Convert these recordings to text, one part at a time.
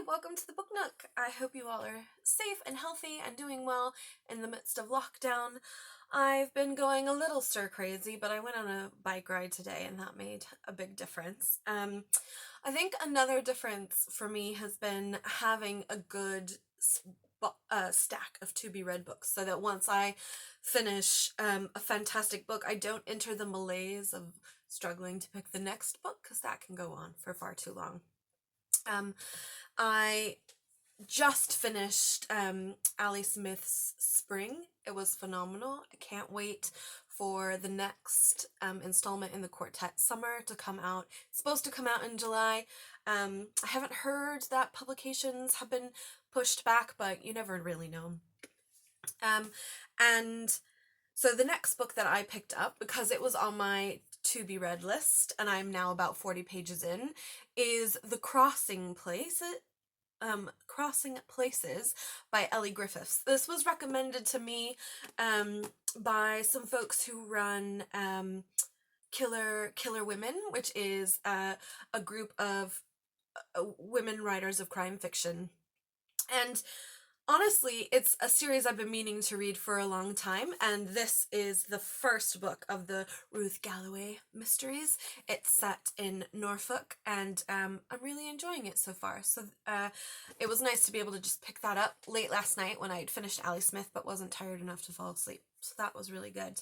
welcome to the Book Nook. I hope you all are safe and healthy and doing well in the midst of lockdown. I've been going a little stir crazy, but I went on a bike ride today and that made a big difference. I think another difference for me has been having a good stack of to-be-read books, so that once I finish a fantastic book, I don't enter the malaise of struggling to pick the next book, because that can go on for far too long. I just finished Ali Smith's Spring. It was phenomenal. I can't wait for the next installment in the Quartet Summer to come out. It's supposed to come out in July. I haven't heard that publications have been pushed back, but you never really know. And so the next book that I picked up, because it was on my to-be-read list, and I'm now about 40 pages in, is The Crossing Places by Elly Griffiths. This was recommended to me by some folks who run Killer Women, which is a group of women writers of crime fiction. And honestly, it's a series I've been meaning to read for a long time, and this is the first book of the Ruth Galloway mysteries. It's set in Norfolk, and I'm really enjoying it so far. So it was nice to be able to just pick that up late last night when I had finished Ali Smith but wasn't tired enough to fall asleep. So that was really good.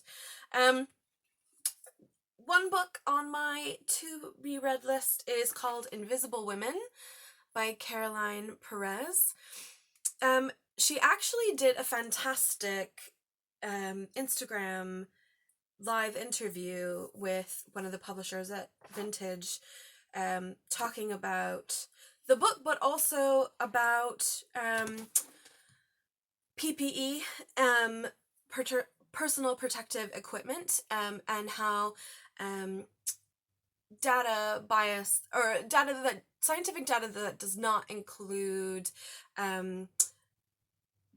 One book on my to-be-read list is called Invisible Women by Caroline Perez. She actually did a fantastic Instagram live interview with one of the publishers at Vintage, talking about the book, but also about PPE, personal protective equipment, and how scientific data that does not include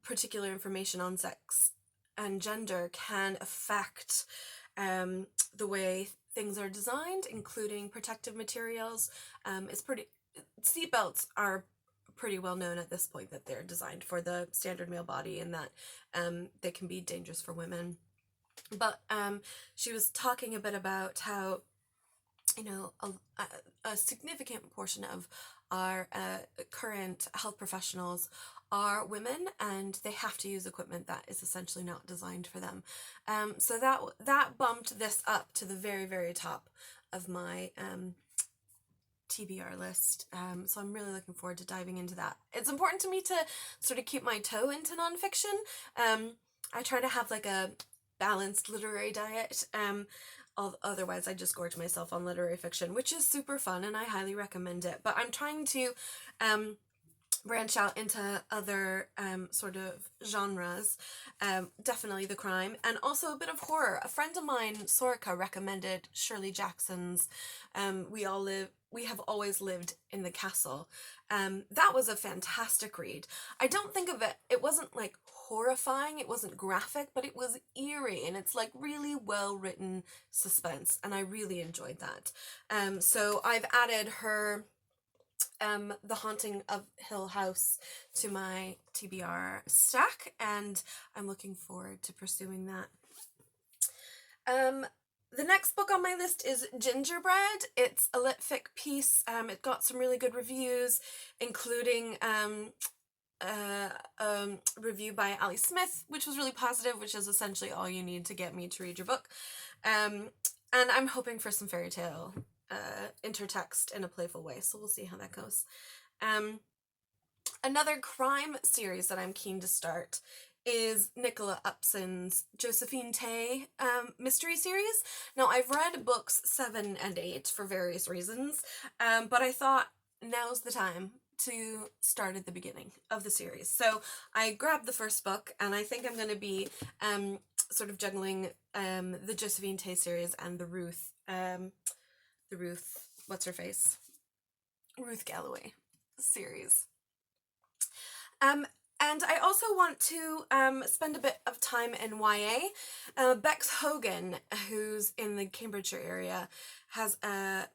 particular information on sex and gender can affect the way things are designed, including protective materials. Seatbelts are pretty well known at this point, that they're designed for the standard male body, and that they can be dangerous for women. But she was talking a bit about how, you know, a significant portion of our current health professionals are women, and they have to use equipment that is essentially not designed for them. So that bumped this up to the very, very top of my TBR list. So I'm really looking forward to diving into that. It's important to me to sort of keep my toe into nonfiction. I try to have like a balanced literary diet. Otherwise I just gorge myself on literary fiction, which is super fun and I highly recommend it. But I'm trying to branch out into other sort of genres, definitely the crime, and also a bit of horror. A friend of mine, Sorika, recommended Shirley Jackson's We Have Always Lived in the Castle. That was a fantastic read. I don't think of it wasn't like horrifying, it wasn't graphic, but it was eerie, and it's like really well written suspense, and I really enjoyed that. So I've added her The Haunting of Hill House to my TBR stack, and I'm looking forward to pursuing that. The next book on my list is Gingerbread. It's a lit fic piece. It got some really good reviews, including a review by Ali Smith, which was really positive, which is essentially all you need to get me to read your book. And I'm hoping for some fairy tale intertext in a playful way, so we'll see how that goes. Another crime series that I'm keen to start is Nicola Upson's Josephine Tay mystery series. Now, I've read books 7 and 8 for various reasons, but I thought now's the time to start at the beginning of the series. So I grabbed the first book, and I think I'm going to be sort of juggling the Josephine Tay series and the Ruth Galloway series. And I also want to spend a bit of time in YA. Bex Hogan, who's in the Cambridgeshire area, has a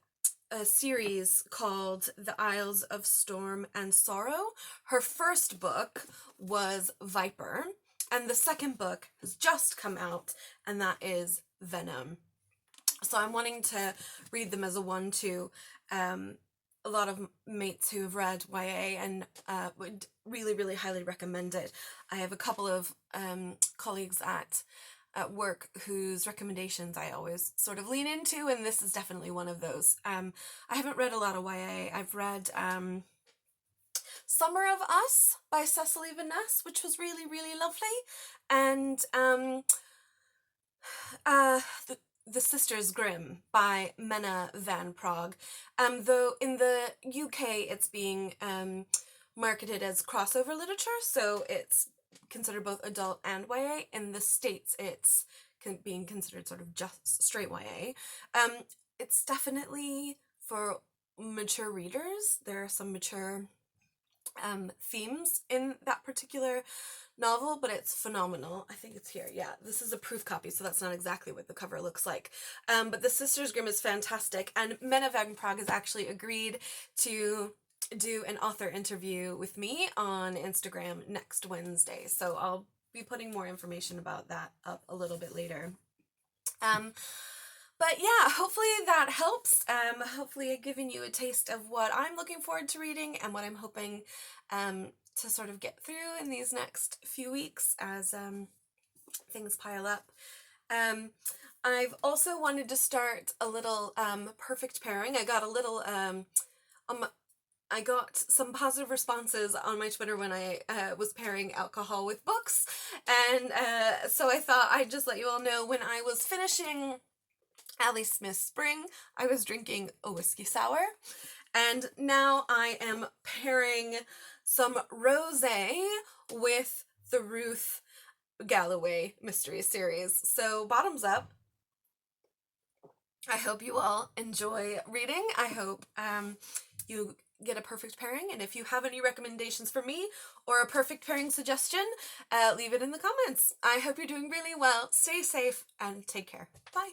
a series called The Isles of Storm and Sorrow. Her first book was Viper, and the second book has just come out, and that is Venom. So I'm wanting to read them as a 1-2. A lot of mates who have read YA and would really, really highly recommend it. I have a couple of colleagues at work whose recommendations I always sort of lean into, and this is definitely one of those. I haven't read a lot of YA. I've read Summer of Us by Cecily Vaness, which was really, really lovely, and the Sisters Grimm by Mena Van Prague. Though in the UK it's being marketed as crossover literature, so it's considered both adult and YA. In the States it's being considered sort of just straight YA. It's definitely for mature readers. There are some mature themes in that particular novel, but it's phenomenal. I think it's here. Yeah, this is a proof copy, so that's not exactly what the cover looks like. But the Sisters Grimm is fantastic, and Mena Van Prague has actually agreed to do an author interview with me on Instagram next Wednesday, so I'll be putting more information about that up a little bit later. But yeah, hopefully that helps. Hopefully I've given you a taste of what I'm looking forward to reading and what I'm hoping to sort of get through in these next few weeks as things pile up. I've also wanted to start a little perfect pairing. I got a little I got some positive responses on my Twitter when I was pairing alcohol with books, and so I thought I'd just let you all know when I was finishing Ali Smith's Spring, I was drinking a whiskey sour, and now I am pairing some rosé with the Ruth Galloway mystery series. So bottoms up. I hope you all enjoy reading. I hope you get a perfect pairing, and if you have any recommendations for me or a perfect pairing suggestion, leave it in the comments. I hope you're doing really well. Stay safe and take care. Bye.